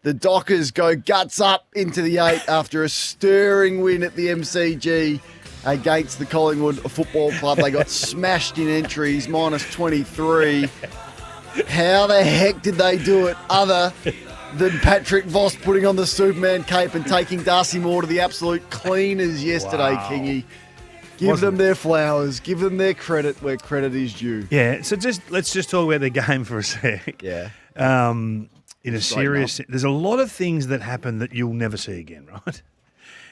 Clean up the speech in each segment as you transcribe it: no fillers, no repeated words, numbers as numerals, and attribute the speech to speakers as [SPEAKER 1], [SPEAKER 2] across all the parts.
[SPEAKER 1] The Dockers go guts up into the 8 after a stirring win at the MCG against the Collingwood Football Club. They got smashed in entries, minus 23. How the heck did they do it other than Patrick Voss putting on the Superman cape and taking Darcy Moore to the absolute cleaners yesterday,
[SPEAKER 2] Wow.
[SPEAKER 1] Kingy? Give them their flowers. Give them their credit where credit is due.
[SPEAKER 2] Yeah, so let's just talk about the game for a sec.
[SPEAKER 1] Yeah.
[SPEAKER 2] In a serious, there's a lot of things that happen that you'll never see again, right?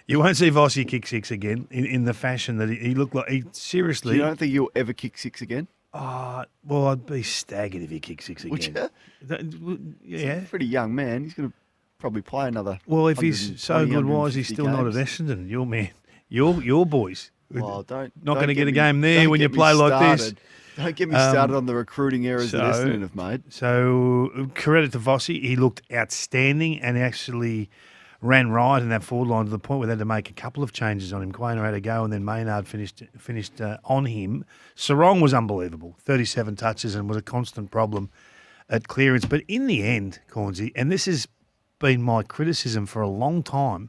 [SPEAKER 2] You won't see Vossi kick 6 again in the fashion that he looked like. He seriously.
[SPEAKER 1] You don't think you'll ever kick 6 again?
[SPEAKER 2] Well, I'd be staggered if he kicked 6 again.
[SPEAKER 1] Would you?
[SPEAKER 2] Yeah.
[SPEAKER 1] He's a pretty young man. He's going to probably play another.
[SPEAKER 2] Well, if he's so
[SPEAKER 1] 120,
[SPEAKER 2] good, why is he still not at
[SPEAKER 1] games?
[SPEAKER 2] Essendon? Your man, your boys.
[SPEAKER 1] Well,
[SPEAKER 2] Not going to get a game there when you play like this.
[SPEAKER 1] Don't get me started on the recruiting errors that Essendon have made.
[SPEAKER 2] So credit to Vossi. He looked outstanding and actually ran right in that forward line to the point where they had to make a couple of changes on him. Quainer had to go and then Maynard finished on him. Sarong was unbelievable. 37 touches and was a constant problem at clearance. But in the end, Cornsey, and this has been my criticism for a long time,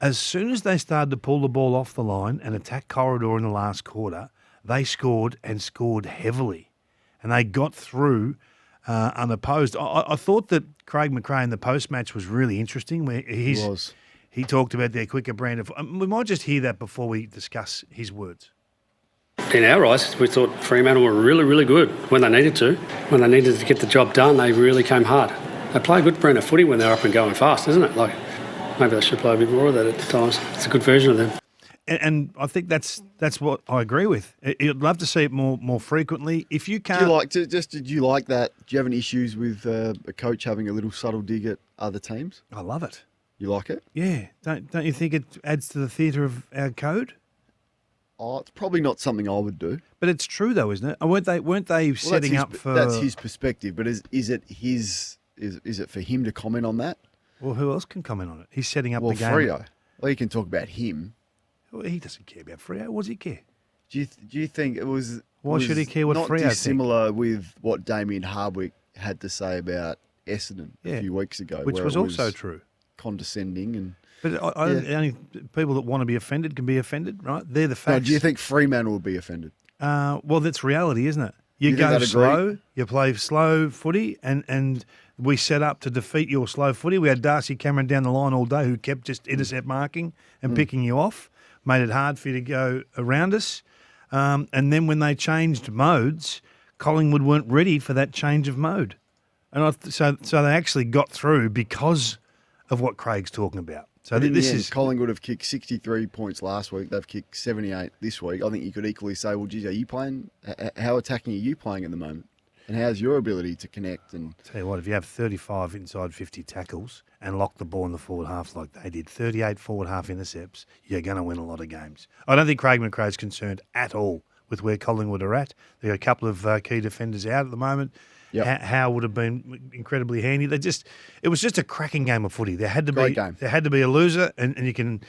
[SPEAKER 2] as soon as they started to pull the ball off the line and attack corridor in the last quarter, they scored and scored heavily. And they got through unopposed. I thought that Craig McRae in the post-match was really interesting. Where he talked about their quicker brand of... we might just hear that before we discuss his words.
[SPEAKER 3] In our eyes, we thought Fremantle were really, really good when they needed to. When they needed to get the job done, they really came hard. They play a good brand of footy when they're up and going fast, isn't it? Like, maybe they should play a bit more of that at times. It's a good version of them.
[SPEAKER 2] And I think that's what I agree with. You'd love to see it more frequently. If you can't...
[SPEAKER 1] Did you like that? Do you have any issues with a coach having a little subtle dig at other teams?
[SPEAKER 2] I love it.
[SPEAKER 1] You like it?
[SPEAKER 2] Yeah. Don't you think it adds to the theatre of our code?
[SPEAKER 1] Oh, it's probably not something I would do.
[SPEAKER 2] But it's true though, isn't it? Weren't they setting up for...
[SPEAKER 1] That's his perspective, but is it for him to comment on that?
[SPEAKER 2] Well, who else can comment on it? He's setting up the game.
[SPEAKER 1] Freo. Well, you can talk about him.
[SPEAKER 2] Well, he doesn't care about Freo. What does he care?
[SPEAKER 1] Do you think it was...
[SPEAKER 2] Why should he care what
[SPEAKER 1] not
[SPEAKER 2] Freo
[SPEAKER 1] dissimilar with what Damien Hardwick had to say about Essendon a few weeks ago?
[SPEAKER 2] Which was also true.
[SPEAKER 1] Condescending and...
[SPEAKER 2] But only people that want to be offended can be offended, right? They're the facts.
[SPEAKER 1] No, do you think Fremantle will be offended?
[SPEAKER 2] Well, that's reality, isn't it? You
[SPEAKER 1] think
[SPEAKER 2] go
[SPEAKER 1] they'd
[SPEAKER 2] slow,
[SPEAKER 1] agree?
[SPEAKER 2] you play slow footy, and we set up to defeat your slow footy. We had Darcy Cameron down the line all day who kept just intercept marking and picking you off, made it hard for you to go around us. And then when they changed modes, Collingwood weren't ready for that change of mode. And so they actually got through because of what Craig's talking about. So this is
[SPEAKER 1] Collingwood have kicked 63 points last week. They've kicked 78 this week. I think you could equally say, well, geez, are you playing? How attacking are you playing at the moment? And how's your ability to connect? And
[SPEAKER 2] tell you what, if you have 35 inside 50 tackles and lock the ball in the forward half like they did, 38 forward half intercepts, you're going to win a lot of games. I don't think Craig McRae's concerned at all with where Collingwood are at. They've got a couple of key defenders out at the moment. Yep. How would have been incredibly handy. It was just a cracking game of footy. There had to be a loser, and you can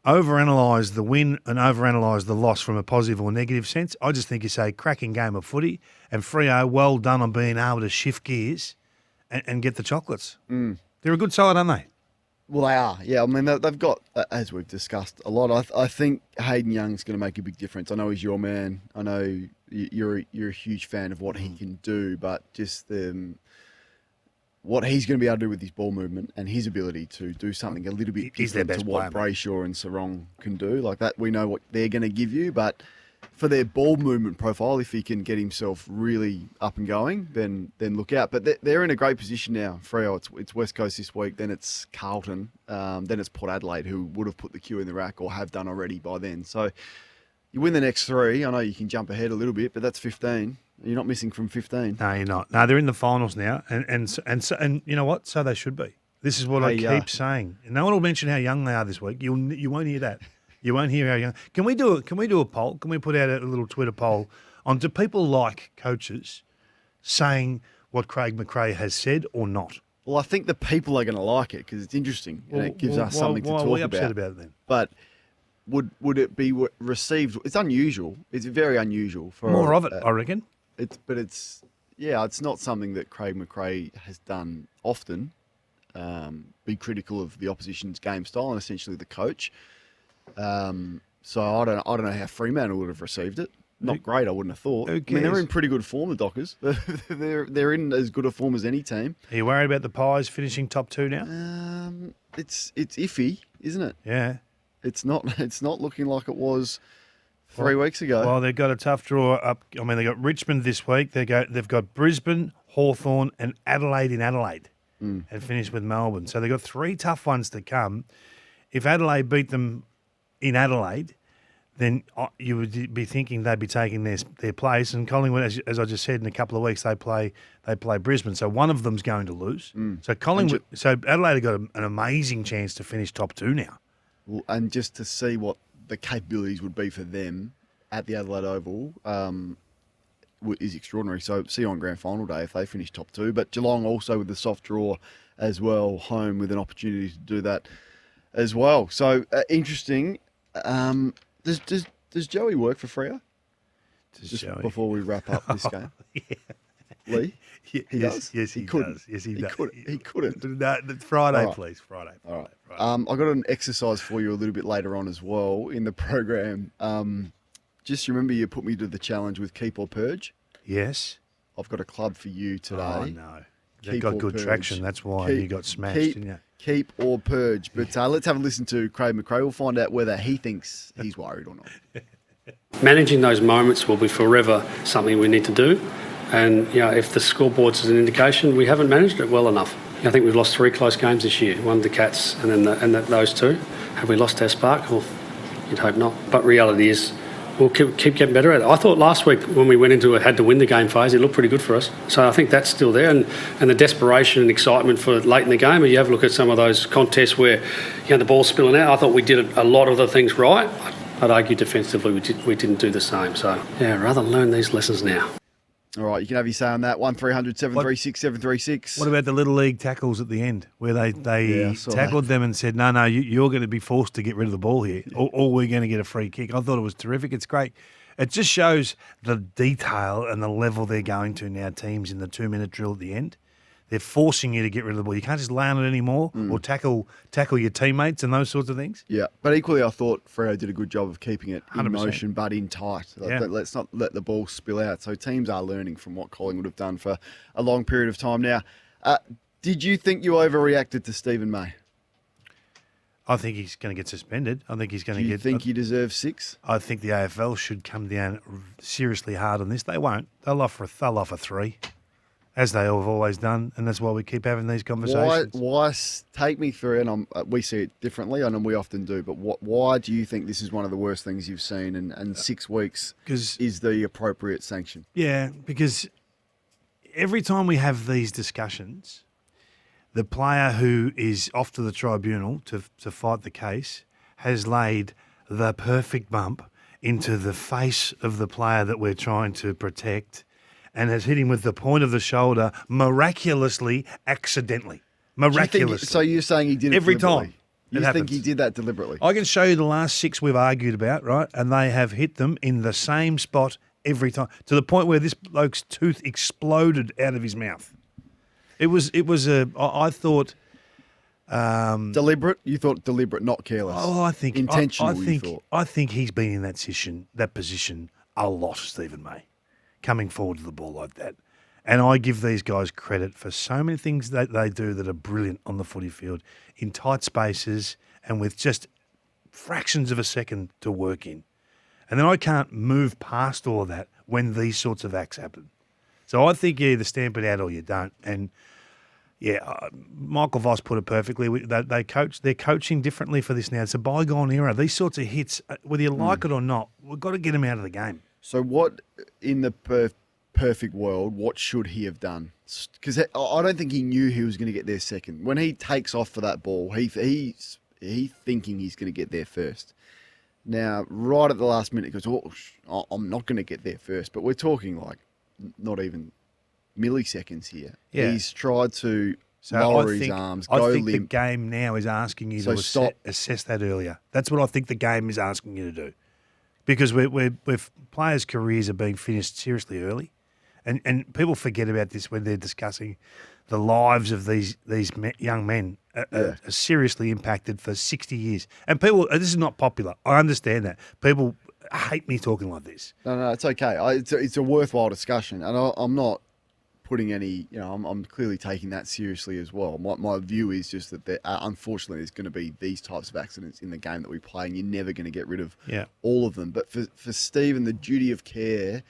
[SPEAKER 2] overanalyze the win and overanalyze the loss from a positive or negative sense. I just think you say cracking game of footy, and Freo, well done on being able to shift gears and get the chocolates. They're a good side, aren't they?
[SPEAKER 1] Well, they are. Yeah, I mean, they've got, as we've discussed a lot, I think Hayden Young's going to make a big difference. I know he's your man. I know you're a huge fan of what he can do, but just what he's going to be able to do with his ball movement and his ability to do something a little bit different to what Brayshaw and Sarong can do. Like that, we know what they're going to give you, but for their ball movement profile, if he can get himself really up and going, then look out. But they're in a great position now. Freo, it's West Coast this week, then it's Carlton, then it's Port Adelaide, who would have put the queue in the rack or have done already by then. So you win the next 3. I know you can jump ahead a little bit, but that's 15. You're not missing from 15.
[SPEAKER 2] No, you're not. No, they're in the finals now, and you know what? So they should be. This is what I keep saying. No one will mention how young they are this week. You won't hear that. You won't hear how young. Can we do a poll? Can we put out a little Twitter poll on do people like coaches saying what Craig McRae has said or not?
[SPEAKER 1] Well, I think the people are going to like it because it's interesting and it gives us something to talk about.
[SPEAKER 2] Why are we upset about it then?
[SPEAKER 1] But would it be received? It's unusual. It's very unusual for
[SPEAKER 2] more of it, I reckon.
[SPEAKER 1] It's not something that Craig McRae has done often. be critical of the opposition's game style and essentially the coach. So I don't know how Fremantle would have received it. Not great, I wouldn't have thought. I mean, they're in pretty good form, the Dockers. they're in as good a form as any team.
[SPEAKER 2] Are you worried about the Pies finishing top 2 now?
[SPEAKER 1] It's iffy, isn't it?
[SPEAKER 2] Yeah.
[SPEAKER 1] It's not looking like it was 3 weeks ago.
[SPEAKER 2] Well, they've got a tough draw up. I mean, they've got Richmond this week. They've got Brisbane, Hawthorn, and Adelaide in Adelaide, and finish with Melbourne. So they've got 3 tough ones to come. If Adelaide beat them in Adelaide, then you would be thinking they'd be taking their place. And Collingwood, as I just said, in a couple of weeks they play Brisbane. So one of them's going to lose. So Adelaide have got an amazing chance to finish top 2 now.
[SPEAKER 1] Well, and just to see what the capabilities would be for them at the Adelaide Oval is extraordinary. So see you on grand final day if they finish top 2. But Geelong also with the soft draw as well, home with an opportunity to do that as well. So interesting. Does Joey work for Freo? Before we wrap up this game.
[SPEAKER 2] Yeah.
[SPEAKER 1] Lee? He
[SPEAKER 2] does?
[SPEAKER 1] Yes, he
[SPEAKER 2] does. Yes, he does.
[SPEAKER 1] He couldn't.
[SPEAKER 2] No, Friday,
[SPEAKER 1] right.
[SPEAKER 2] Please. Friday.
[SPEAKER 1] All right. I got an exercise for you a little bit later on as well in the program. Just remember you put me to the challenge with keep or purge.
[SPEAKER 2] Yes.
[SPEAKER 1] I've got a club for you today.
[SPEAKER 2] Oh, no. They've got good traction. That's why you got smashed, didn't you?
[SPEAKER 1] Keep or purge. But let's have a listen to Craig McRae. We'll find out whether he thinks he's worried or not.
[SPEAKER 3] Managing those moments will be forever something we need to do. And if the scoreboard's an indication, we haven't managed it well enough. I think we've lost 3 close games this year. One the Cats and then those 2. Have we lost our spark? Well, you'd hope not. But reality is we'll keep getting better at it. I thought last week when we went into a had to win the game phase, it looked pretty good for us. So I think that's still there. And the desperation and excitement for late in the game, and you have a look at some of those contests where the ball's spilling out, I thought we did a lot of the things right. I'd argue defensively we didn't do the same. So, rather learn these lessons now.
[SPEAKER 1] All right, you can have your say on that. 1300 736 736.
[SPEAKER 2] What about the Little League tackles at the end where they tackled them and said, no, you're going to be forced to get rid of the ball here or we're going to get a free kick? I thought it was terrific. It's great. It just shows the detail and the level they're going to now, teams, in the 2-minute drill at the end. They're forcing you to get rid of the ball. You can't just lay on it anymore or tackle your teammates and those sorts of things.
[SPEAKER 1] Yeah, but equally I thought Freo did a good job of keeping it in
[SPEAKER 2] 100%. Motion
[SPEAKER 1] but in tight. Let's not let the ball spill out. So teams are learning from what Collingwood have done for a long period of time now. Did you think you overreacted to Stephen May?
[SPEAKER 2] I think he's going to get suspended. I think he's going to get...
[SPEAKER 1] Do you think he deserves 6?
[SPEAKER 2] I think the AFL should come down seriously hard on this. They won't. They'll offer 3. As they have always done, and that's why we keep having these conversations.
[SPEAKER 1] Why take me through, and we see it differently, I know we often do, but why do you think this is one of the worst things you've seen, and 6 weeks is the appropriate sanction?
[SPEAKER 2] Yeah, because every time we have these discussions, the player who is off to the tribunal to fight the case has laid the perfect bump into the face of the player that we're trying to protect and has hit him with the point of the shoulder miraculously, accidentally. Miraculously.
[SPEAKER 1] So you're saying he did it
[SPEAKER 2] every
[SPEAKER 1] deliberately?
[SPEAKER 2] time?
[SPEAKER 1] You think he did that deliberately?
[SPEAKER 2] I can show you the last 6 we've argued about, right? And they have hit them in the same spot every time, to the point where this bloke's tooth exploded out of his mouth. I thought...
[SPEAKER 1] deliberate? You thought deliberate, not careless?
[SPEAKER 2] Oh, I think...
[SPEAKER 1] Intentional, you thought?
[SPEAKER 2] I think he's been in that position a lot, Stephen May, coming forward to the ball like that. And I give these guys credit for so many things that they do that are brilliant on the footy field, in tight spaces and with just fractions of a second to work in. And then I can't move past all of that when these sorts of acts happen. So I think you either stamp it out or you don't. And, Michael Voss put it perfectly. They're coaching differently for this now. It's a bygone era. These sorts of hits, whether you like it or not, we've got to get them out of the game.
[SPEAKER 1] So what, in the perfect world, what should he have done? Because I don't think he knew he was going to get there second. When he takes off for that ball, he's thinking he's going to get there first. Now, right at the last minute, he goes, I'm not going to get there first. But we're talking like not even milliseconds here. Yeah. He's tried to lower his arms, go limp.
[SPEAKER 2] I think the game now is asking you to assess that earlier. That's what I think the game is asking you to do. Because we're players' careers are being finished seriously early. And people forget about this when they're discussing the lives of these young men are seriously impacted for 60 years. And people, this is not popular. I understand that. People hate me talking like this.
[SPEAKER 1] No, it's okay. It's a worthwhile discussion, and I'm not putting any. I'm clearly taking that seriously as well. My view is just that unfortunately there's going to be these types of accidents in the game that we play, and you're never going to get rid of all of them. But for Stephen, the duty of care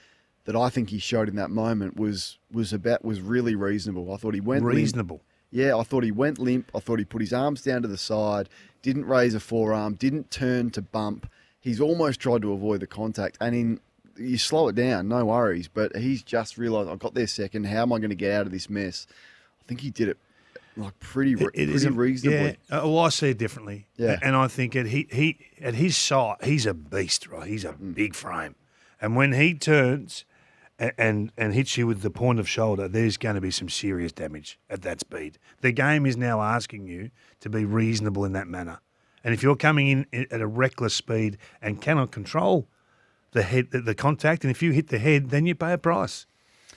[SPEAKER 1] that I think he showed in that moment was really reasonable. I thought he went
[SPEAKER 2] reasonable.
[SPEAKER 1] Limp. Yeah, I thought he went limp. I thought he put his arms down to the side, didn't raise a forearm, didn't turn to bump. He's almost tried to avoid the contact. And you slow it down, no worries. But he's just realised, I've got there second. How am I going to get out of this mess? I think he did it like pretty reasonably.
[SPEAKER 2] Yeah, well, I see it differently.
[SPEAKER 1] Yeah.
[SPEAKER 2] And I think at his side, he's a beast, right? He's a big frame. And when he turns and hits you with the point of shoulder, there's going to be some serious damage at that speed. The game is now asking you to be reasonable in that manner. And if you're coming in at a reckless speed and cannot control the contact, and if you hit the head, then you pay a price.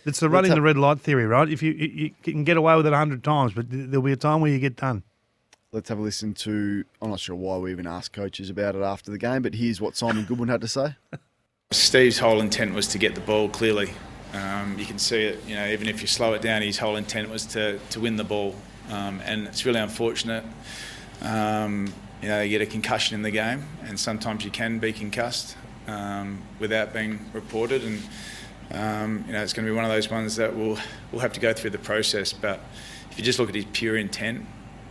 [SPEAKER 2] It's the running the red light theory, right? If you can get away with it 100 times, but there'll be a time where you get done.
[SPEAKER 1] Let's have a listen to, I'm not sure why we even asked coaches about it after the game, but here's what Simon Goodwin had to say.
[SPEAKER 4] Steve's whole intent was to get the ball clearly. You can see it, even if you slow it down, his whole intent was to win the ball. And it's really unfortunate. You get a concussion in the game, and sometimes you can be concussed without being reported. And it's going to be one of those ones that we'll have to go through the process. But if you just look at his pure intent,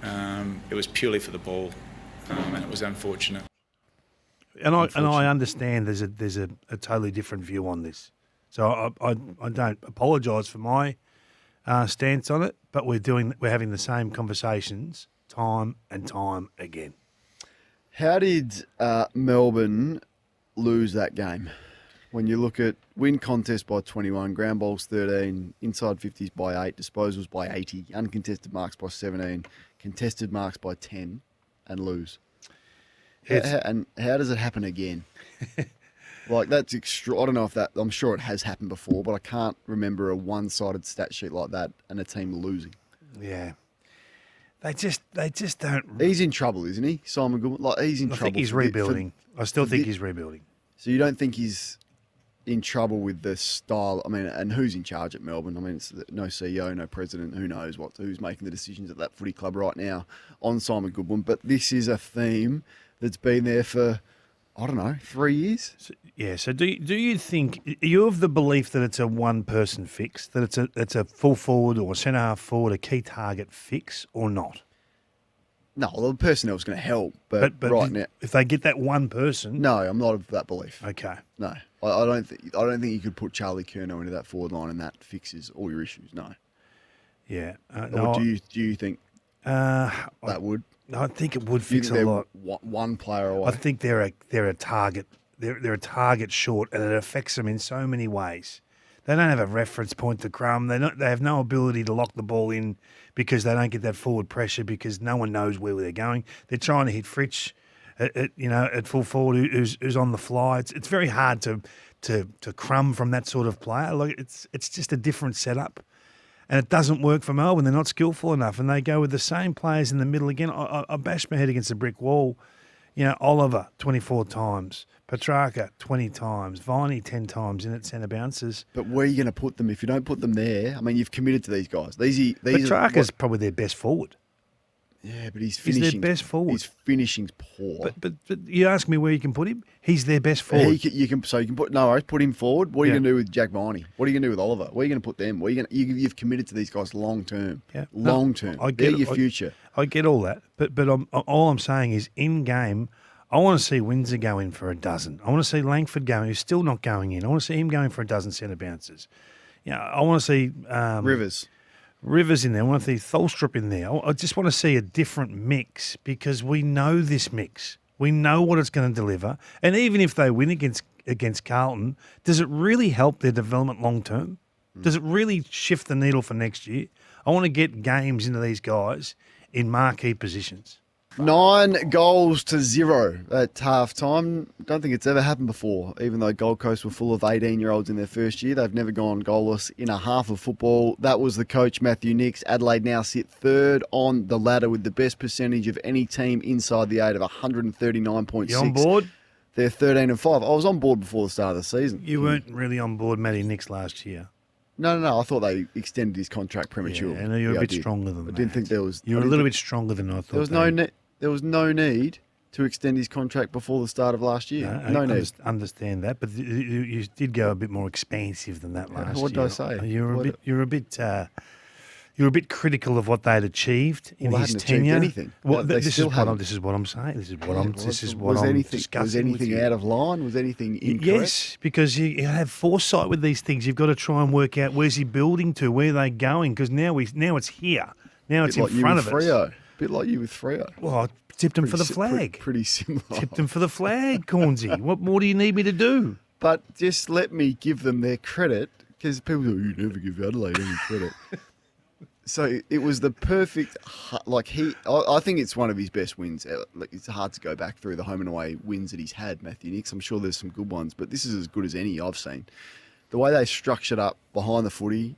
[SPEAKER 4] it was purely for the ball, and it was unfortunate.
[SPEAKER 2] And I understand there's a totally different view on this, so I don't apologise for my stance on it. But we're having the same conversations time and time again.
[SPEAKER 1] How did Melbourne lose that game? When you look at win contest by 21, ground balls 13, inside 50s by 8, disposals by 80, uncontested marks by 17, contested marks by 10, and lose. And how does it happen again? Like, that's extra. I don't know if that. I'm sure it has happened before, but I can't remember a one-sided stat sheet like that and a team losing.
[SPEAKER 2] Yeah, they just don't.
[SPEAKER 1] He's in trouble, isn't he, Simon Goodwin? Like, he's in trouble.
[SPEAKER 2] I think he's rebuilding. I still think he's rebuilding.
[SPEAKER 1] So you don't think he's in trouble with the style? I mean, and who's in charge at Melbourne? I mean, it's no CEO, no president. Who knows who's making the decisions at that footy club right now on Simon Goodwin? But this is a theme that's been there for, I don't know, 3 years.
[SPEAKER 2] So do you think, are you of the belief that it's a one-person fix, that it's a full forward or centre half forward, a key target fix, or not?
[SPEAKER 1] No, the personnel's going to help, but right now,
[SPEAKER 2] if they get that one person,
[SPEAKER 1] no, I'm not of that belief.
[SPEAKER 2] Okay,
[SPEAKER 1] no, I don't think you could put Charlie Curnow into that forward line and that fixes all your issues. No.
[SPEAKER 2] Yeah.
[SPEAKER 1] Or do you think that would?
[SPEAKER 2] I think it would fix a lot.
[SPEAKER 1] One player away.
[SPEAKER 2] I think they're a target. They're a target short, and it affects them in so many ways. They don't have a reference point to crumb. They have no ability to lock the ball in because they don't get that forward pressure because no one knows where they're going. They're trying to hit Fritsch at full forward who's on the fly. It's very hard to crumb from that sort of player. Like it's just a different setup. And it doesn't work for Melbourne. They're not skillful enough, and they go with the same players in the middle again. I bashed my head against a brick wall. Oliver 24 times, Petrarca 20 times, Viney 10 times in at centre bounces.
[SPEAKER 1] But where are you going to put them if you don't put them there? I mean, you've committed to these guys.
[SPEAKER 2] Petrarca's probably their best forward.
[SPEAKER 1] Yeah, but he's finishing.
[SPEAKER 2] Their best forward.
[SPEAKER 1] His finishing's poor.
[SPEAKER 2] But you ask me where you can put him. He's their best forward.
[SPEAKER 1] You can put him forward. What are you going to do with Jack Viney? What are you going to do with Oliver? Where are you going to put them? You've committed to these guys long term.
[SPEAKER 2] Yeah.
[SPEAKER 1] Long term. They're your future.
[SPEAKER 2] I get all that, but all I'm saying is in game, I want to see Windsor go in for a dozen. I want to see Langford going, who's still not going in. I want to see him going for a dozen centre bounces. I want to see Rivers in there. I want to see Tholstrup in there. I just want to see a different mix because we know this mix. We know what it's going to deliver. And even if they win against Carlton, does it really help their development long term? Does it really shift the needle for next year? I want to get games into these guys in marquee positions.
[SPEAKER 1] 9-0 at half time. Don't think it's ever happened before. Even though Gold Coast were full of 18-year-olds in their first year, they've never gone goalless in a half of football. That was the coach, Matthew Nicks. Adelaide now sit third on the ladder with the best percentage of any team inside the 8 of 139.6.
[SPEAKER 2] You on board?
[SPEAKER 1] They're 13-5. I was on board before the start of the season.
[SPEAKER 2] You weren't really on board Matty Nicks last year.
[SPEAKER 1] No. I thought they extended his contract prematurely.
[SPEAKER 2] Yeah, I know you're a bit stronger than that.
[SPEAKER 1] I didn't think there was.
[SPEAKER 2] You're a little bit stronger than I thought.
[SPEAKER 1] There was no need to extend his contract before the start of last year. No need.
[SPEAKER 2] Understand that, but you did go a bit more expansive than that last year.
[SPEAKER 1] What did I say?
[SPEAKER 2] You're a bit critical of what they'd achieved in his tenure.
[SPEAKER 1] Anything.
[SPEAKER 2] Well, this is what I'm saying. This is what I'm discussing.
[SPEAKER 1] Was anything out of line? Was anything incorrect?
[SPEAKER 2] Yes, because you have foresight with these things. You've got to try and work out where's he building to, where are they going? Because now it's here. Now it's in front of us.
[SPEAKER 1] A bit like you with Freo.
[SPEAKER 2] Well, I tipped him for the flag.
[SPEAKER 1] Pretty similar.
[SPEAKER 2] Tipped him for the flag, Cornesy. What more do you need me to do?
[SPEAKER 1] But just let me give them their credit, because people go, you never give Adelaide any credit. So it was the perfect, I think it's one of his best wins. It's hard to go back through the home and away wins that he's had, Matthew Nicks. I'm sure there's some good ones, but this is as good as any I've seen. The way they structured up behind the footy,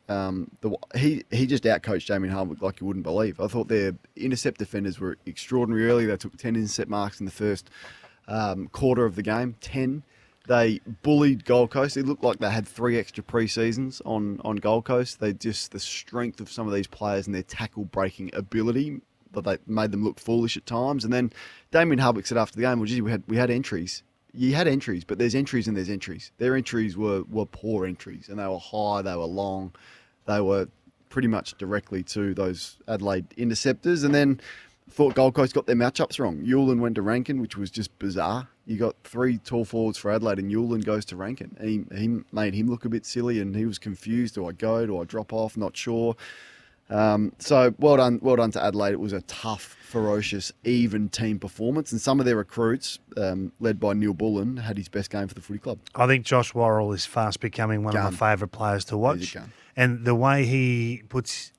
[SPEAKER 1] he just outcoached Damien Hardwick like you wouldn't believe. I thought their intercept defenders were extraordinary early. They took 10 intercept marks in the first quarter of the game, 10. They bullied Gold Coast. It looked like they had 3 extra pre-seasons on Gold Coast. The strength of some of these players and their tackle-breaking ability, but they made them look foolish at times. And then Damien Hardwick said after the game, well, gee, we had entries. You had entries, but there's entries and there's entries. Their entries were poor entries, and they were high, they were long. They were pretty much directly to those Adelaide interceptors. And then thought Gold Coast got their matchups wrong. Yulin went to Rankin, which was just bizarre. You got 3 tall forwards for Adelaide, and Yulin goes to Rankin. He made him look a bit silly, and he was confused. Do I go? Do I drop off? Not sure. So well done to Adelaide. It was a tough, ferocious, even team performance, and some of their recruits, led by Neil Bullen, had his best game for the footy club.
[SPEAKER 2] I think Josh Worrell is fast becoming one of my favourite players to watch, and the way he puts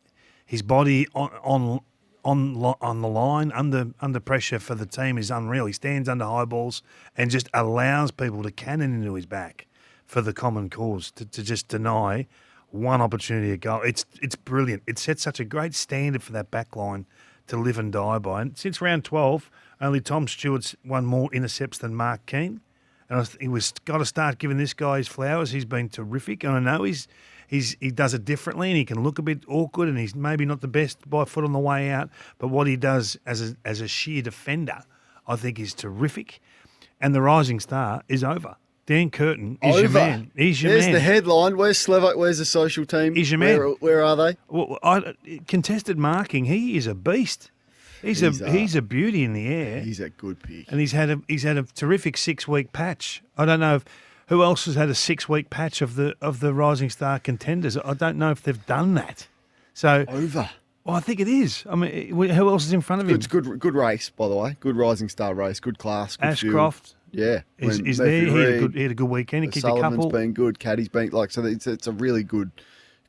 [SPEAKER 2] his body on the line under pressure for the team is unreal. He stands under high balls and just allows people to cannon into his back for the common cause to just deny one opportunity at goal. It's brilliant. It sets such a great standard for that back line to live and die by. And since round 12, only Tom Stewart's won more intercepts than Mark Keane. And he was got to start giving this guy his flowers. He's been terrific. And I know he does it differently, and he can look a bit awkward, and he's maybe not the best by foot on the way out. But what he does as a sheer defender, I think, is terrific. And the rising star is over. Dan Curtin is your man. He's your man. There's
[SPEAKER 1] the headline. Where's Slevo? Where's the social team?
[SPEAKER 2] He's your man.
[SPEAKER 1] Where are they?
[SPEAKER 2] Well, contested marking. He is a beast. He's a beauty in the air.
[SPEAKER 1] He's a good pick.
[SPEAKER 2] And he's had a terrific 6-week patch. I don't know who else has had a 6-week patch of the rising star contenders. I don't know if they've done that. So
[SPEAKER 1] over.
[SPEAKER 2] Well, I think it is. I mean, who else is in front of him?
[SPEAKER 1] It's good race, by the way. Good rising star race. Good class. Good
[SPEAKER 2] Ashcroft.
[SPEAKER 1] Field. Yeah,
[SPEAKER 2] is there? He had a good weekend. He kicked a couple.
[SPEAKER 1] Sullivan's been good. Caddy's been so it's a really good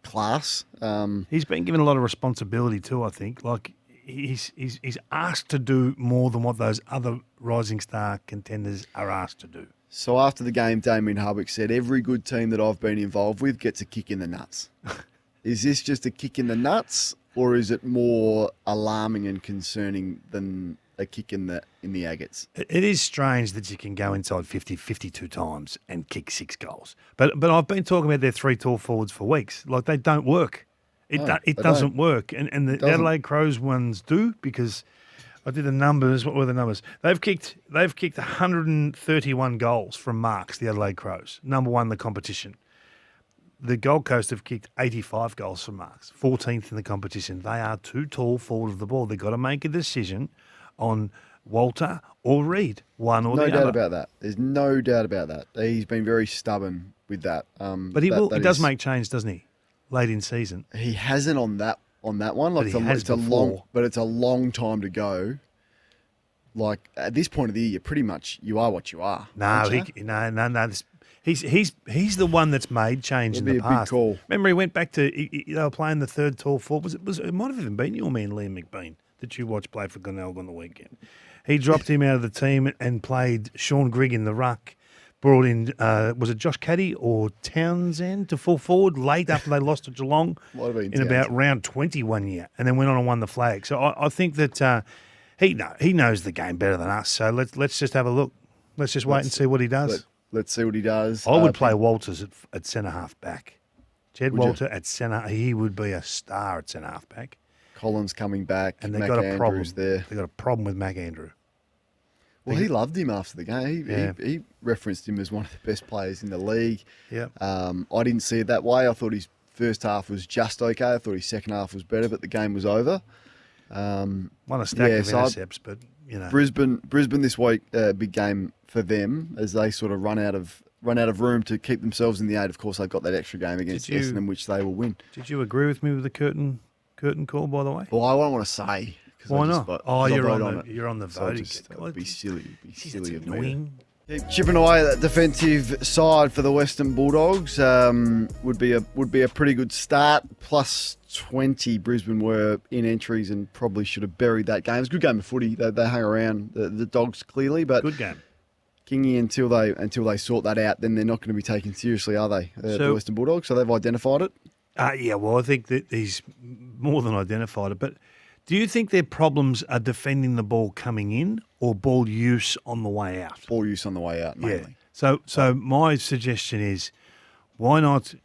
[SPEAKER 1] class.
[SPEAKER 2] He's been given a lot of responsibility too. I think he's asked to do more than what those other rising star contenders are asked to do.
[SPEAKER 1] So after the game, Damien Hardwick said, "Every good team that I've been involved with gets a kick in the nuts." Is this just a kick in the nuts, or is it more alarming and concerning than a kick in the agates?
[SPEAKER 2] It is strange that you can go inside 52 times and kick 6 goals. But I've been talking about their 3 tall forwards for weeks. Like, they don't work. It doesn't work. And the Adelaide Crows ones do, because I did the numbers. What were the numbers? They've kicked 131 goals from marks, the Adelaide Crows. Number 1 in the competition. The Gold Coast have kicked 85 goals from marks, 14th in the competition. They are too tall forward of the ball. They've got to make a decision on Walter or Reid, one or the other.
[SPEAKER 1] No doubt about that. There's no doubt about that. He's been very stubborn with that.
[SPEAKER 2] But he does make change, doesn't he? Late in season.
[SPEAKER 1] He hasn't on that one. Like, it's a long time to go. Like, at this point of the year, you are what you are.
[SPEAKER 2] No. He's the one that's made change in the past.
[SPEAKER 1] It'll be a big call.
[SPEAKER 2] Remember, he went back to they were playing the third tall forward. It might have even been your man Liam McBean that you watched play for Glenelg on the weekend. He dropped him out of the team and played Sean Grigg in the ruck. Brought in, was it Josh Caddy or Townsend to full forward late after they lost to Geelong in about round 20 one year, and then went on and won the flag. So I think that he knows the game better than us. So let's just have a look. Let's just wait and see what he does.
[SPEAKER 1] Let's see what he does.
[SPEAKER 2] I would play Walters at centre half back. Jed Walter at centre, he would be a star at centre half back.
[SPEAKER 1] Collins coming back,
[SPEAKER 2] and they've got a problem
[SPEAKER 1] there.
[SPEAKER 2] They've got a problem with Mac Andrew.
[SPEAKER 1] Well, he loved him after the game. He referenced him as one of the best players in the league.
[SPEAKER 2] Yeah.
[SPEAKER 1] I didn't see it that way. I thought his first half was just okay. I thought his second half was better, but the game was over.
[SPEAKER 2] Won a stack of intercepts, but you know.
[SPEAKER 1] Brisbane this week, big game for them as they sort of run out of room to keep themselves in the 8. Of course, they've got that extra game against Essendon, which they will win.
[SPEAKER 2] Did you agree with me with the curtain call, by the way?
[SPEAKER 1] Well, I don't want to say.
[SPEAKER 2] Why not? You're on the
[SPEAKER 1] so
[SPEAKER 2] voting.
[SPEAKER 1] It'd be silly. It'd be silly of
[SPEAKER 2] me.
[SPEAKER 1] Keep chipping away at that defensive side for the Western Bulldogs. Would be a pretty good start. Plus 20 Brisbane were in entries and probably should have buried that game. It was a good game of footy. They hung around the Dogs clearly, but
[SPEAKER 2] good game.
[SPEAKER 1] Kingy, until they sort that out, then they're not going to be taken seriously, are they? The Western Bulldogs. So they've identified it.
[SPEAKER 2] Yeah. Well, I think that he's more than identified it, but. Do you think their problems are defending the ball coming in or ball use on the way out?
[SPEAKER 1] Ball use on the way out, mainly.
[SPEAKER 2] Yeah. So my suggestion is, why not?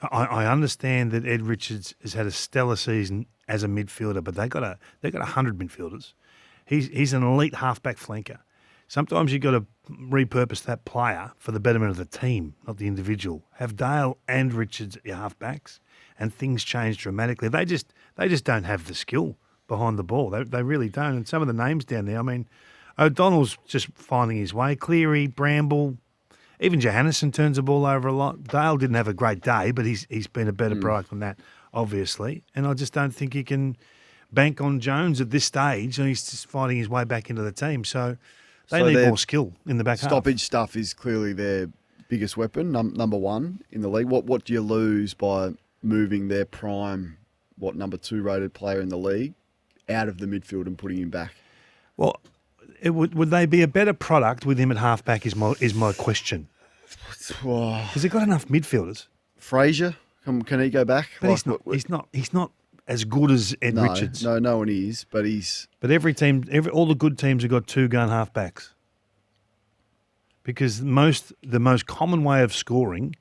[SPEAKER 2] I understand that Ed Richards has had a stellar season as a midfielder, but they've got 100 midfielders. He's an elite halfback flanker. Sometimes you've got to repurpose that player for the betterment of the team, not the individual. Have Dale and Richards at your halfbacks, and things change dramatically. They just don't have the skill behind the ball. They really don't. And some of the names down there, I mean, O'Donnell's just finding his way. Cleary, Bramble, even Johannesson turns the ball over a lot. Dale didn't have a great day, but he's been a better product than that, obviously. And I just don't think he can bank on Jones at this stage. And he's just finding his way back into the team. So they need more skill in the back half.
[SPEAKER 1] Stoppage stuff is clearly their biggest weapon, number one in the league. What do you lose by moving their prime, number 2 rated player in the league, out of the midfield and putting him back?
[SPEAKER 2] Well, would they be a better product with him at halfback is my question. Has he got enough midfielders?
[SPEAKER 1] Fraser, can he go back?
[SPEAKER 2] But he's not as good as Ed Richards.
[SPEAKER 1] No one is, but he's.
[SPEAKER 2] But all the good teams have got 2 gun halfbacks. Because the most common way of scoring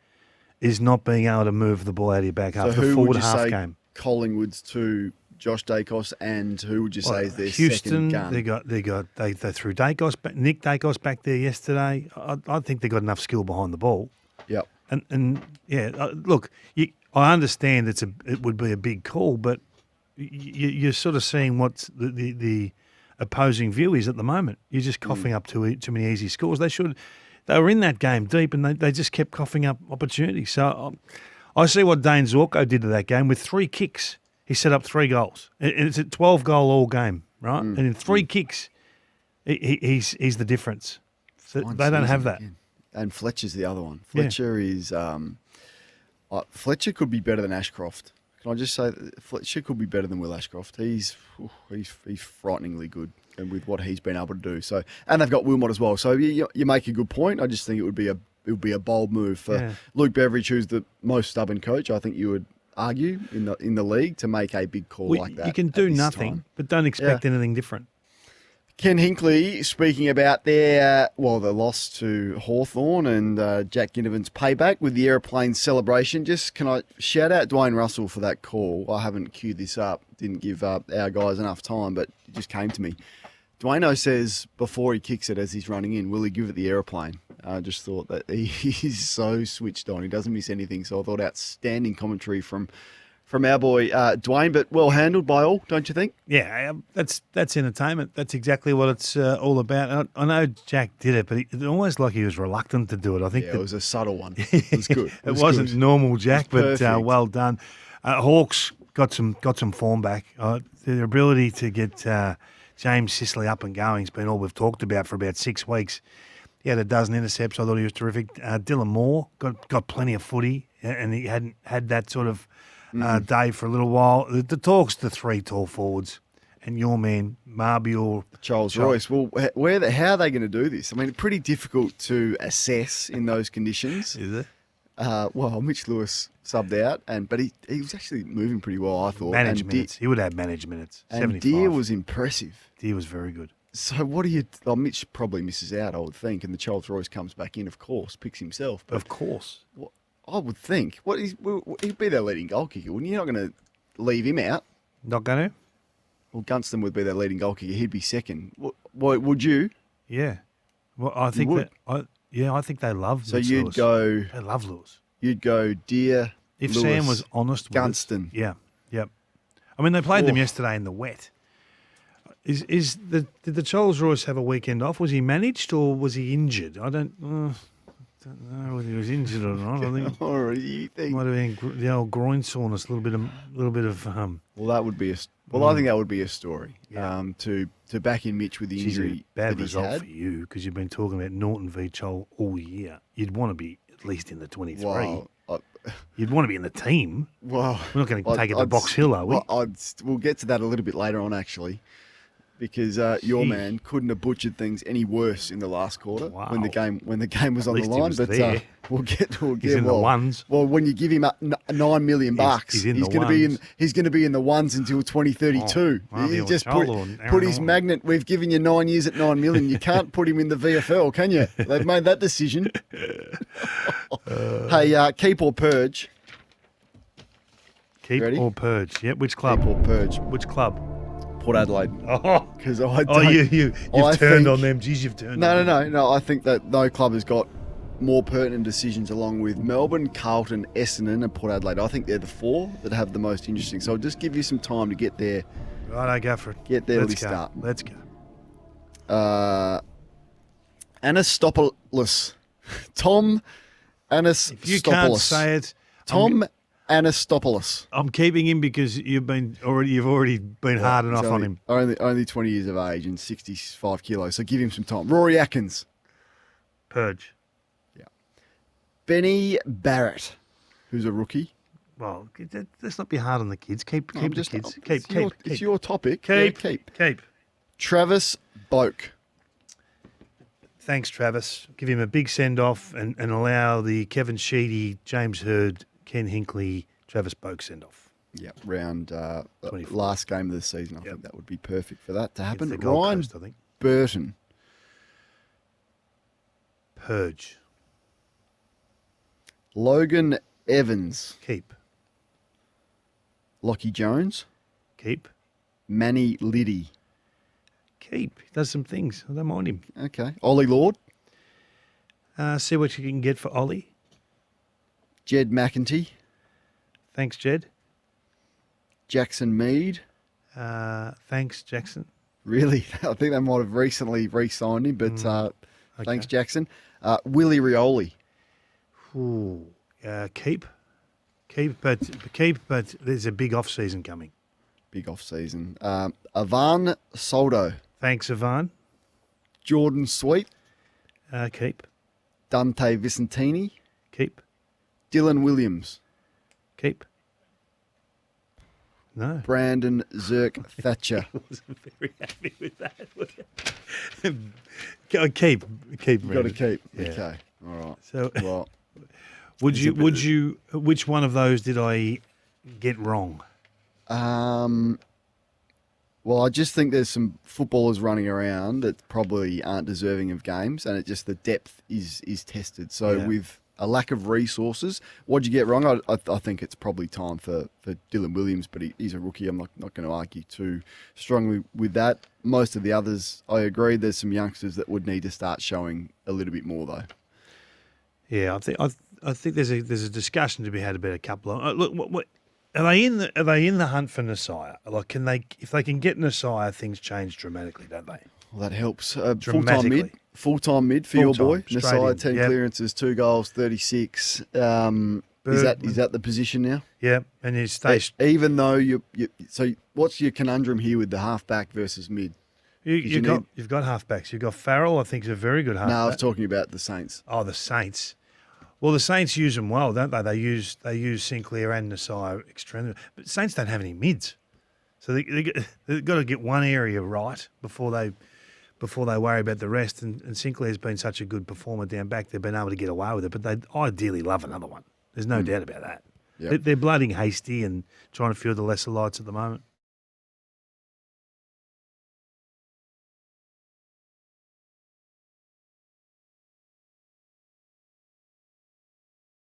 [SPEAKER 2] is not being able to move the ball out of your back half.
[SPEAKER 1] So
[SPEAKER 2] the forward half
[SPEAKER 1] say
[SPEAKER 2] game.
[SPEAKER 1] Collingwood's 2. Josh Dacos, and who would you say is their
[SPEAKER 2] Houston,
[SPEAKER 1] second gun?
[SPEAKER 2] They threw Nick Dacos back there yesterday. I think they got enough skill behind the ball.
[SPEAKER 1] Yep.
[SPEAKER 2] And look, I understand it would be a big call, but you're sort of seeing what the opposing view is at the moment. You're just coughing up too many easy scores. They were in that game deep, and they just kept coughing up opportunities. So I see what Dane Zorko did to that game with 3 kicks. He set up 3 goals. It's a 12-goal all game, right? And in 3 kicks, he's the difference. So they don't have that.
[SPEAKER 1] Again. And Fletcher's the other one. Fletcher is Fletcher could be better than Ashcroft. Can I just say that Fletcher could be better than Will Ashcroft? He's frighteningly good, and with what he's been able to do. So, and they've got Wilmot as well. So you make a good point. I just think it would be a bold move for Luke Beveridge, who's the most stubborn coach. I think you would argue in the league to make a big call like that.
[SPEAKER 2] You can do nothing, but don't expect anything different.
[SPEAKER 1] Ken Hinckley speaking about the loss to Hawthorn and Jack Ginnivan's payback with the aeroplane celebration. Just can I shout out Dwayne Russell for that call? I haven't queued this up, didn't give our guys enough time, but it just came to me. Dwayno says before he kicks it as he's running in, will he give it the aeroplane? I just thought that he's so switched on. He doesn't miss anything. So I thought outstanding commentary from our boy Dwayne, but well handled by all, don't you think?
[SPEAKER 2] Yeah, that's entertainment. That's exactly what it's all about. I know Jack did it, but it's almost like he was reluctant to do it. I think
[SPEAKER 1] it was a subtle one. It was good.
[SPEAKER 2] It wasn't normal Jack, but well done. Hawks got some form back. Their ability to get James Sicily up and going has been all we've talked about for about 6 weeks. He had a dozen intercepts. I thought he was terrific. Dylan Moore got plenty of footy, and he hadn't had that sort of day for a little while. The talk's the 3 tall forwards, and your man Marby
[SPEAKER 1] Charles Royce. Well, how are they going to do this? I mean, pretty difficult to assess in those conditions.
[SPEAKER 2] Is it?
[SPEAKER 1] Well, Mitch Lewis subbed out, but he was actually moving pretty well, I thought.
[SPEAKER 2] Managed
[SPEAKER 1] And
[SPEAKER 2] minutes. He would have managed minutes.
[SPEAKER 1] And
[SPEAKER 2] 75.
[SPEAKER 1] Deere was impressive.
[SPEAKER 2] Deere was very good.
[SPEAKER 1] So what do you? Oh, Mitch probably misses out, I would think, and the Charles Royce comes back in, of course, picks himself. But
[SPEAKER 2] Of course.
[SPEAKER 1] what, I would think. He'd be their leading goal kicker, wouldn't you? You're not going to leave him out.
[SPEAKER 2] Not going to?
[SPEAKER 1] Well, Gunston would be their leading goal kicker. He'd be second. Would you?
[SPEAKER 2] Yeah. Well, I think
[SPEAKER 1] would?
[SPEAKER 2] I think they love
[SPEAKER 1] So
[SPEAKER 2] Mitch
[SPEAKER 1] you'd
[SPEAKER 2] Lewis.
[SPEAKER 1] go.
[SPEAKER 2] They love Lewis.
[SPEAKER 1] You'd go Deere.
[SPEAKER 2] If
[SPEAKER 1] Lewis,
[SPEAKER 2] Sam was honest with us-
[SPEAKER 1] Gunston.
[SPEAKER 2] Yeah. Yep. I mean, they played them
[SPEAKER 1] Oh.
[SPEAKER 2] yesterday in the wet. Did the Charles Royce have a weekend off? Was he managed or was he injured? I don't know whether he was injured or not. I think
[SPEAKER 1] Or you
[SPEAKER 2] it
[SPEAKER 1] think?
[SPEAKER 2] might have been the old groin soreness, a little bit of
[SPEAKER 1] Well, that would be I think that would be a story.
[SPEAKER 2] Yeah.
[SPEAKER 1] To back in Mitch with the
[SPEAKER 2] Geez, a
[SPEAKER 1] injury
[SPEAKER 2] bad
[SPEAKER 1] that he's
[SPEAKER 2] result
[SPEAKER 1] had.
[SPEAKER 2] for you because you've been talking about Norton v Chol all year. You'd want to be at least in the 23.
[SPEAKER 1] Wow.
[SPEAKER 2] You'd want to be in the team.
[SPEAKER 1] Well,
[SPEAKER 2] We're not going to take it to Box Hill, are we?
[SPEAKER 1] We'll get to that a little bit later on, actually, because your
[SPEAKER 2] Gee.
[SPEAKER 1] man couldn't have butchered things any worse in the last quarter when the
[SPEAKER 2] Wow.
[SPEAKER 1] game was on the
[SPEAKER 2] least he
[SPEAKER 1] line.
[SPEAKER 2] was
[SPEAKER 1] But
[SPEAKER 2] there.
[SPEAKER 1] we'll get
[SPEAKER 2] He's in the ones.
[SPEAKER 1] Well, when you give him $9 million,
[SPEAKER 2] He's in the
[SPEAKER 1] going to be
[SPEAKER 2] ones.
[SPEAKER 1] he's going to be in the ones until 2032.
[SPEAKER 2] Oh,
[SPEAKER 1] you
[SPEAKER 2] Marby
[SPEAKER 1] just
[SPEAKER 2] or Cholo and
[SPEAKER 1] put
[SPEAKER 2] Aaron
[SPEAKER 1] his
[SPEAKER 2] Orr.
[SPEAKER 1] magnet. We've given you 9 years at $9 million. You can't put him in the VFL, can you? They've made that decision. Hey, keep or purge?
[SPEAKER 2] Keep
[SPEAKER 1] Ready?
[SPEAKER 2] or purge? Yep. Which club?
[SPEAKER 1] Keep or purge?
[SPEAKER 2] Which club?
[SPEAKER 1] Port Adelaide.
[SPEAKER 2] Oh,
[SPEAKER 1] Because I
[SPEAKER 2] oh,
[SPEAKER 1] don't.
[SPEAKER 2] you've
[SPEAKER 1] I
[SPEAKER 2] turned
[SPEAKER 1] think-
[SPEAKER 2] on them. Geez, you've turned.
[SPEAKER 1] No,
[SPEAKER 2] on them.
[SPEAKER 1] no. I think that no club has got more pertinent decisions along with Melbourne, Carlton, Essendon, and Port Adelaide. I think they're the four that have the most interesting. So I'll just give you some time to get there.
[SPEAKER 2] Right, I go for it.
[SPEAKER 1] Get there,
[SPEAKER 2] Let's
[SPEAKER 1] list
[SPEAKER 2] go.
[SPEAKER 1] up.
[SPEAKER 2] Let's go.
[SPEAKER 1] Anastopoulos. Tom Anastopoulos.
[SPEAKER 2] If you can't say it,
[SPEAKER 1] Tom Anastopoulos.
[SPEAKER 2] I'm keeping him because you've already been hard enough
[SPEAKER 1] He's
[SPEAKER 2] on him.
[SPEAKER 1] Only 20 years of age and 65 kilos. So give him some time. Rory Atkins.
[SPEAKER 2] Purge.
[SPEAKER 1] Benny Barrett, who's a rookie.
[SPEAKER 2] Well, let's not be hard on the kids. Keep
[SPEAKER 1] I'm
[SPEAKER 2] the
[SPEAKER 1] just-
[SPEAKER 2] kids.
[SPEAKER 1] it's
[SPEAKER 2] Keep.
[SPEAKER 1] It's your topic. Yeah,
[SPEAKER 2] Keep.
[SPEAKER 1] Travis Boak.
[SPEAKER 2] Thanks, Travis. Give him a big send off and allow the Kevin Sheedy, James Hurd, Ken Hinkley, Travis Boak send off.
[SPEAKER 1] Yeah, round
[SPEAKER 2] 24.
[SPEAKER 1] last game of the season. I
[SPEAKER 2] Yep.
[SPEAKER 1] think that would be perfect for that to happen.
[SPEAKER 2] The Gold
[SPEAKER 1] Ryan
[SPEAKER 2] Coast, I think.
[SPEAKER 1] Burton.
[SPEAKER 2] Purge.
[SPEAKER 1] Logan Evans.
[SPEAKER 2] Keep.
[SPEAKER 1] Lockie Jones.
[SPEAKER 2] Keep.
[SPEAKER 1] Manny Liddy.
[SPEAKER 2] Keep. He does some things. I don't mind him.
[SPEAKER 1] Okay. Ollie Lord.
[SPEAKER 2] See what you can get for Ollie.
[SPEAKER 1] Jed McEntee.
[SPEAKER 2] Thanks, Jed.
[SPEAKER 1] Jackson Mead.
[SPEAKER 2] Thanks, Jackson.
[SPEAKER 1] Really? I think they might have recently re-signed him, but thanks, Jackson. Willie Rioli.
[SPEAKER 2] Ooh. Keep. Keep, but there's a big off season coming.
[SPEAKER 1] Big off-season. Ivan Soldo.
[SPEAKER 2] Thanks, Ivan.
[SPEAKER 1] Jordan Sweet.
[SPEAKER 2] Keep.
[SPEAKER 1] Dante Vicentini.
[SPEAKER 2] Keep.
[SPEAKER 1] Dylan Williams.
[SPEAKER 2] Keep. No.
[SPEAKER 1] Brandon Zirk Thatcher.
[SPEAKER 2] Wasn't very happy with that. Keep. Keep.
[SPEAKER 1] Got to keep.
[SPEAKER 2] Yeah.
[SPEAKER 1] Okay. All right.
[SPEAKER 2] So,
[SPEAKER 1] Well,
[SPEAKER 2] would you? Which one of those did I get wrong?
[SPEAKER 1] well, I just think there's some footballers running around that probably aren't deserving of games, and it just the depth is tested. So
[SPEAKER 2] Yeah.
[SPEAKER 1] with a lack of resources, what'd you get wrong? I think it's probably time for Dylan Williams, but he's a rookie. I'm not going to argue too strongly with that. Most of the others, I agree. There's some youngsters that would need to start showing a little bit more, though.
[SPEAKER 2] Yeah, I think there's a discussion to be had about a couple of look. What are they in the hunt for Nasiah? Like, if they can get Nasiah, things change dramatically, don't they?
[SPEAKER 1] Well, that helps.
[SPEAKER 2] Dramatically.
[SPEAKER 1] Full-time mid for your boy.
[SPEAKER 2] Full-time, straight
[SPEAKER 1] Nasai,
[SPEAKER 2] in,
[SPEAKER 1] 10
[SPEAKER 2] yep.
[SPEAKER 1] clearances, 2 goals, 36. Is that the position now?
[SPEAKER 2] Yeah, and you stay.
[SPEAKER 1] Even though so what's your conundrum here with the halfback versus mid?
[SPEAKER 2] You've got halfbacks. You've got Farrell. I think is a very good halfback.
[SPEAKER 1] No, I was talking about the Saints.
[SPEAKER 2] Oh, the Saints. Well, the Saints use them well, don't they? They use Sinclair and Nasiah extremely. But Saints don't have any mids. So they've got to get one area right before they worry about the rest. And Sinclair's been such a good performer down back, they've been able to get away with it. But they'd ideally love another one. There's no doubt about that.
[SPEAKER 1] Yep.
[SPEAKER 2] They're blooding hasty and trying to field the lesser lights at the moment.